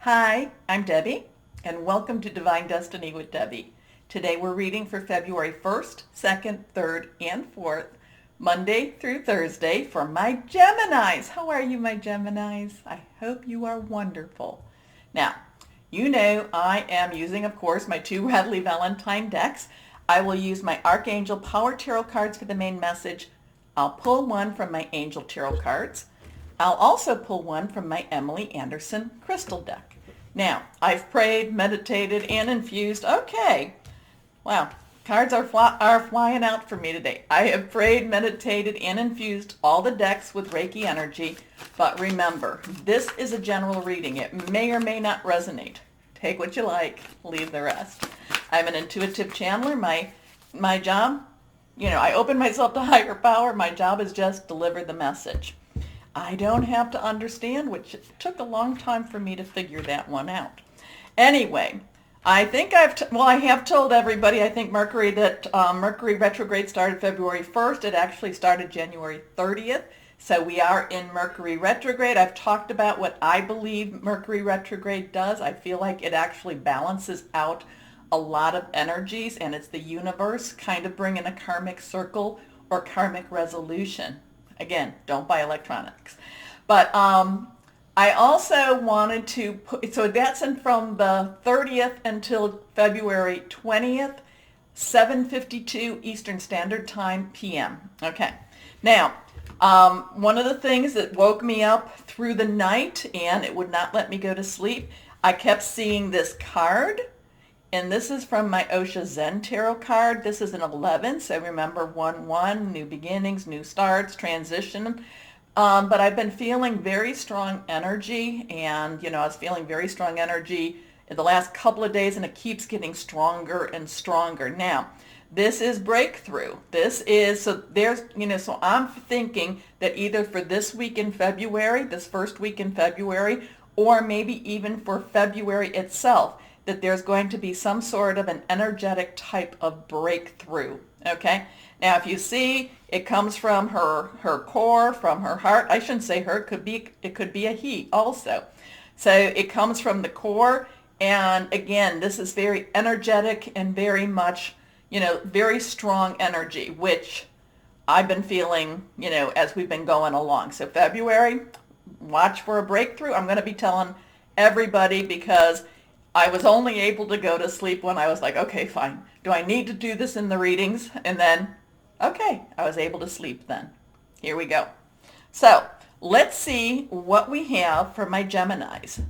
Hi, I'm Debbie, and welcome to Divine Destiny with Debbie. Today we're reading for February 1st, 2nd, 3rd, and 4th, Monday through Thursday for my Geminis. How are you, my Geminis? I hope you are wonderful. Now, you know I am using, of course, my two Radley Valentine decks. I will use my Archangel Power Tarot cards for the main message. I'll pull one from my Angel Tarot cards. I'll also pull one from my Emily Anderson crystal deck. Now, I've prayed, meditated, and infused. Okay. Wow. Cards are flying out for me today. I have prayed, meditated, and infused all the decks with Reiki energy. But remember, this is a general reading. It may or may not resonate. Take what you like, leave the rest. I'm an intuitive channeler. My job, I open myself to higher power. My job is just deliver the message. I don't have to understand, which it took a long time for me to figure that one out. Anyway, I think I have told everybody, I think Mercury retrograde started February 1st. It actually started January 30th. So we are in Mercury retrograde. I've talked about what I believe Mercury retrograde does. I feel like it actually balances out a lot of energies, and it's the universe kind of bringing a karmic circle or karmic resolution. Again, don't buy electronics. But I also wanted to put, so that's from the 30th until February 20th, 7:52 Eastern Standard Time p.m. Okay. Now, one of the things that woke me up through the night and it would not let me go to sleep, I kept seeing this card. And this is from my Osha Zen Tarot card. This is an 11, so remember 1-1, new beginnings, new starts, transition. But I've been feeling very strong energy, and I was feeling very strong energy in the last couple of days, and it keeps getting stronger and stronger. Now, this is breakthrough. So I'm thinking that either for this week in February, this first week in February, or maybe even for February itself, that there's going to be some sort of an energetic type of breakthrough, okay? Now, if you see, it comes from her core, from her heart. I shouldn't say her, it could be a he also. So it comes from the core, and again, this is very energetic and very much, very strong energy, which I've been feeling, as we've been going along. So February, watch for a breakthrough. I'm going to be telling everybody because I was only able to go to sleep when I was like, okay, fine. Do I need to do this in the readings? And then, okay, I was able to sleep then. Here we go. So let's see what we have for my Geminis.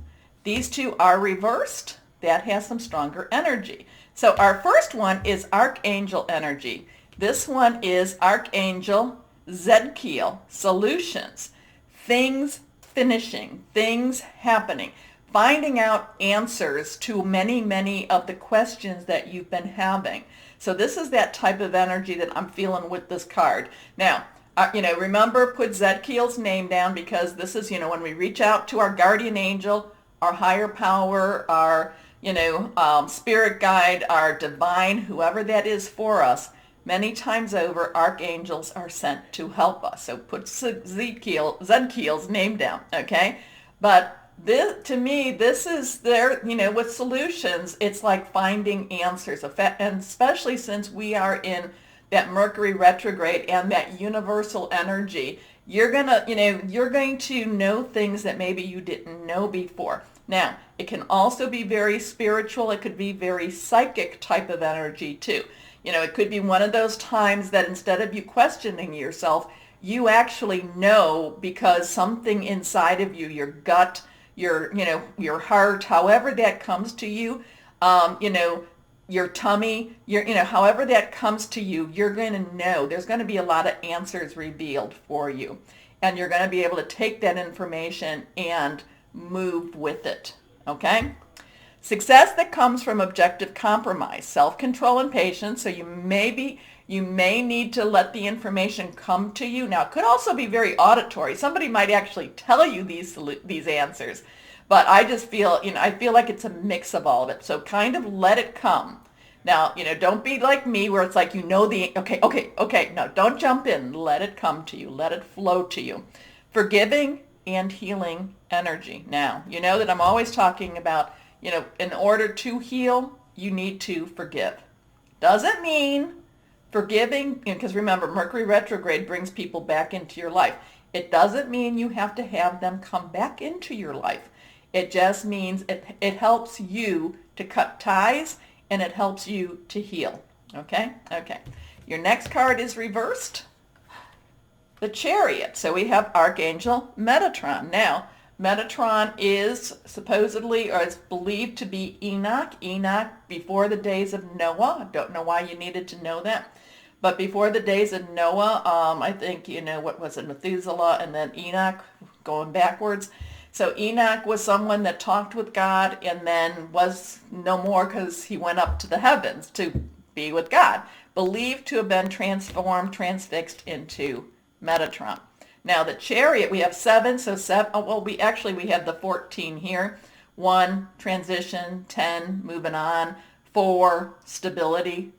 These two are reversed. That has some stronger energy. So our first one is Archangel energy. This one is Archangel Zedkiel, solutions, things finishing, things happening, finding out answers to many, many of the questions that you've been having. So this is that type of energy that I'm feeling with this card. Now, remember, put Zedkiel's name down, because this is, when we reach out to our guardian angel, our higher power, our, spirit guide, our divine, whoever that is for us, many times over, archangels are sent to help us. So put Zedkiel's name down, okay? But to me, this is there, with solutions, it's like finding answers, and especially since we are in that Mercury retrograde and that universal energy, you're going to know things that maybe you didn't know before. Now, it can also be very spiritual. It could be very psychic type of energy too. It could be one of those times that instead of you questioning yourself, you actually know because something inside of you, your gut, your heart, however that comes to you, your tummy, however that comes to you, you're going to know. There's going to be a lot of answers revealed for you. And you're going to be able to take that information and move with it, okay? Success that comes from objective compromise, self-control and patience. So you may need to let the information come to you. Now, it could also be very auditory. Somebody might actually tell you these answers, but I just feel, I feel like it's a mix of all of it. So kind of let it come. Now, don't be like me where it's like, okay. No, don't jump in. Let it come to you. Let it flow to you. Forgiving and healing energy. Now, you know that I'm always talking about, in order to heal, you need to forgive. Doesn't mean forgiving, because remember, Mercury retrograde brings people back into your life. It doesn't mean you have to have them come back into your life. It just means it helps you to cut ties, and it helps you to heal. Okay? Okay. Your next card is reversed. The Chariot. So we have Archangel Metatron. Now, Metatron is supposedly, or is believed to be Enoch. Enoch before the days of Noah. I don't know why you needed to know that. But before the days of Noah, I think, what was it, Methuselah, and then Enoch, going backwards. So Enoch was someone that talked with God and then was no more because he went up to the heavens to be with God. Believed to have been transfixed into Metatron. Now the Chariot, we have 7, so 7, we have the 14 here. 1, transition, 10, moving on, 4, stability,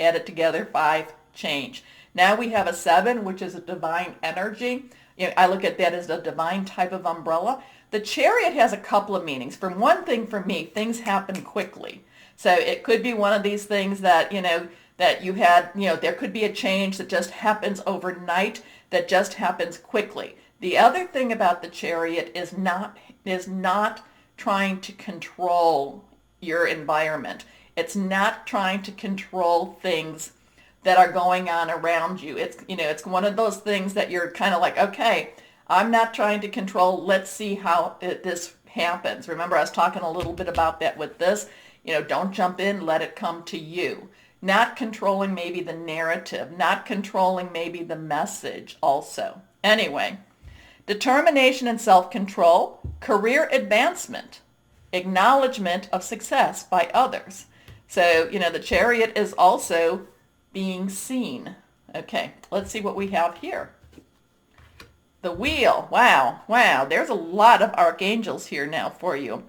add it together, 5, change. Now we have a 7, which is a divine energy. I look at that as a divine type of umbrella. The Chariot has a couple of meanings. For one thing, for me, things happen quickly. So it could be one of these things that, that you had, there could be a change that just happens overnight, that just happens quickly. The other thing about the Chariot is not trying to control your environment. It's not trying to control things that are going on around you. It's one of those things that you're kind of like, okay, I'm not trying to control. Let's see how this happens. Remember, I was talking a little bit about that with this. Don't jump in, let it come to you. Not controlling maybe the narrative, not controlling maybe the message also. Anyway, determination and self-control, career advancement, acknowledgement of success by others. So, the Chariot is also being seen. Okay, let's see what we have here. The Wheel. Wow. There's a lot of archangels here now for you.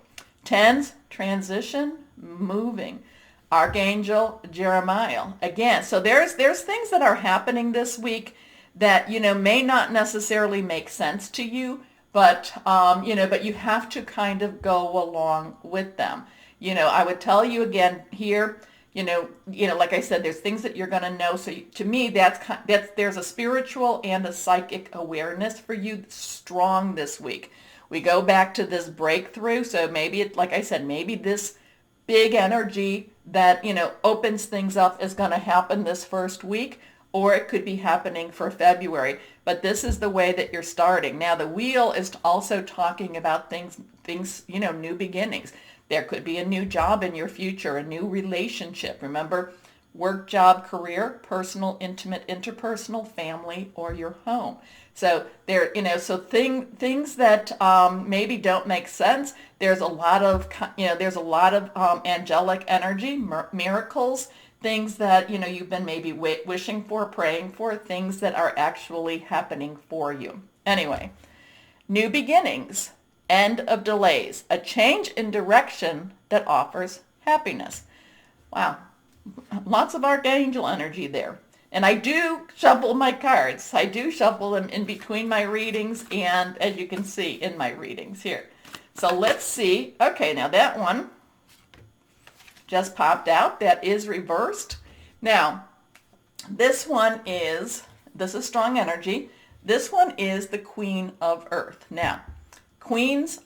10s, transition, moving. Archangel Jeremiah. Again, so there's things that are happening this week that, may not necessarily make sense to you, but, but you have to kind of go along with them. I would tell you again here, like I said, there's things that you're going to know. So to me, there's a spiritual and a psychic awareness for you strong this week. We go back to this breakthrough. So maybe like I said, maybe this big energy that, opens things up is going to happen this first week, or it could be happening for February. But this is the way that you're starting. Now, the Wheel is also talking about things, new beginnings. There could be a new job in your future, a new relationship. Remember, work, job, career, personal, intimate, interpersonal, family, or your home. So things that maybe don't make sense. There's a lot of, angelic energy, miracles, things that, you've been maybe wishing for, praying for, things that are actually happening for you. Anyway, new beginnings. End of delays, a change in direction that offers happiness. Wow, lots of archangel energy there. And I do shuffle my cards. I do shuffle them in between my readings and, as you can see, in my readings here. So let's see. Okay, now that one just popped out. That is reversed. Now, this is strong energy. This one is the Queen of Earth. Now, Queen's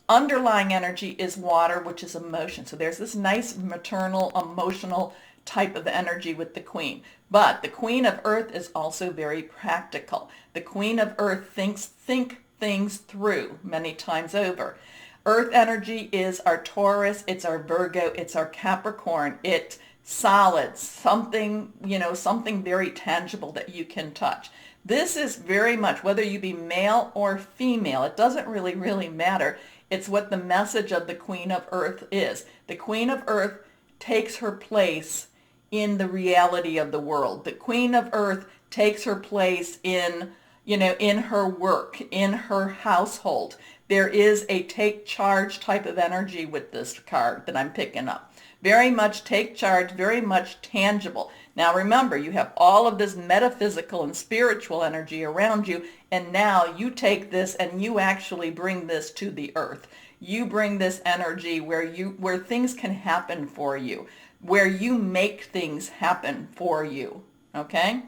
underlying energy is water, which is emotion. So there's this nice maternal, emotional type of energy with the Queen. But the Queen of Earth is also very practical. The Queen of Earth think things through many times over. Earth energy is our Taurus, it's our Virgo, it's our Capricorn. It's solid, something very tangible that you can touch. This is very much, whether you be male or female, it doesn't really matter. It's what the message of the Queen of Earth is. The Queen of Earth takes her place in the reality of the world. The Queen of Earth takes her place in her work, in her household. There is a take charge type of energy with this card that I'm picking up. Very much take charge, very much tangible. Now remember, you have all of this metaphysical and spiritual energy around you, and now you take this and you actually bring this to the earth. You bring this energy where things can happen for you, where you make things happen for you. Okay?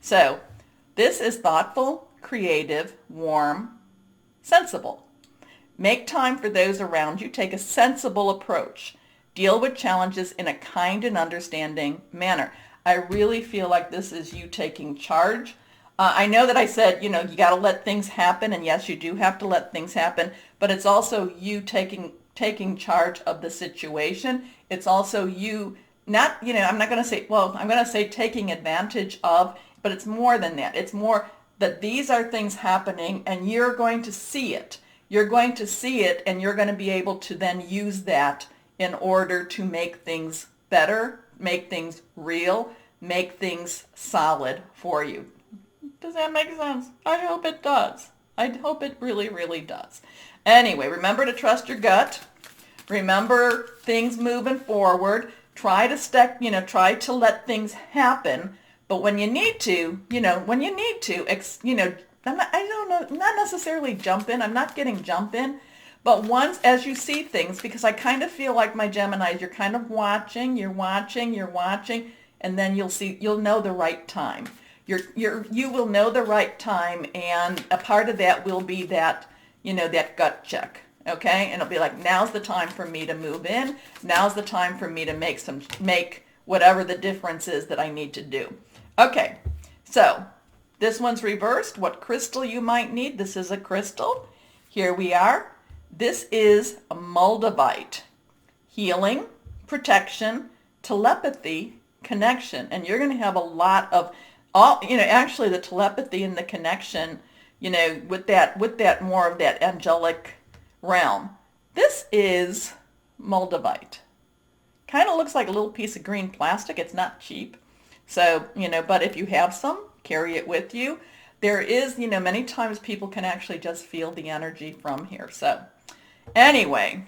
So, this is thoughtful, creative, warm, sensible. Make time for those around you. Take a sensible approach. Deal with challenges in a kind and understanding manner. I really feel like this is you taking charge. I know that I said, you got to let things happen, and yes, you do have to let things happen, but it's also you taking charge of the situation. It's also you not, I'm not going to say, well, I'm going to say taking advantage of, but it's more than that. It's more that these are things happening, and you're going to see it. You're going to see it, and you're going to be able to then use that in order to make things better, make things real, make things solid for you. Does that make sense? I hope it does. I hope it really, really does. Anyway, remember to trust your gut. Remember things moving forward. Try to let things happen. But when you need to, I'm not necessarily jump in. I'm not getting jump in. But once, as you see things, because I kind of feel like my Geminis, you're kind of watching, and then you'll know the right time. You will know the right time, and a part of that will be that, that gut check, okay? And it'll be like, now's the time for me to move in. Now's the time for me to make whatever the difference is that I need to do. Okay, so this one's reversed. What crystal you might need. This is a crystal. Here we are. This is a Moldavite. Healing, protection, telepathy, connection. And you're going to have a lot of, actually the telepathy and the connection, with that more of that angelic realm. This is Moldavite. Kind of looks like a little piece of green plastic. It's not cheap. So, but if you have some, carry it with you. There is, many times people can actually just feel the energy from here. So anyway,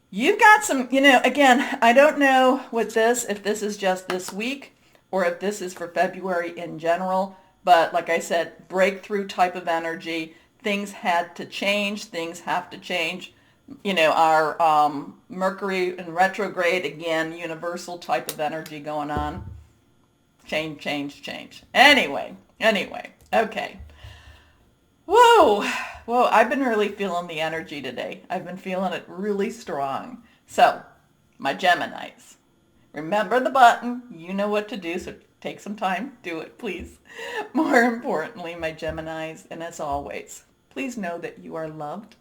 you've got some, again, I don't know with this, if this is just this week or if this is for February in general, but like I said, breakthrough type of energy. Things had to change. Things have to change. Our Mercury in retrograde, again, universal type of energy going on. Change. Anyway, okay. Whoa, I've been really feeling the energy today. I've been feeling it really strong. So, my Geminis, remember the button. You know what to do, so take some time. Do it, please. More importantly, my Geminis, and as always, please know that you are loved.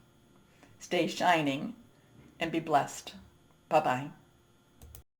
Stay shining and be blessed. Bye-bye.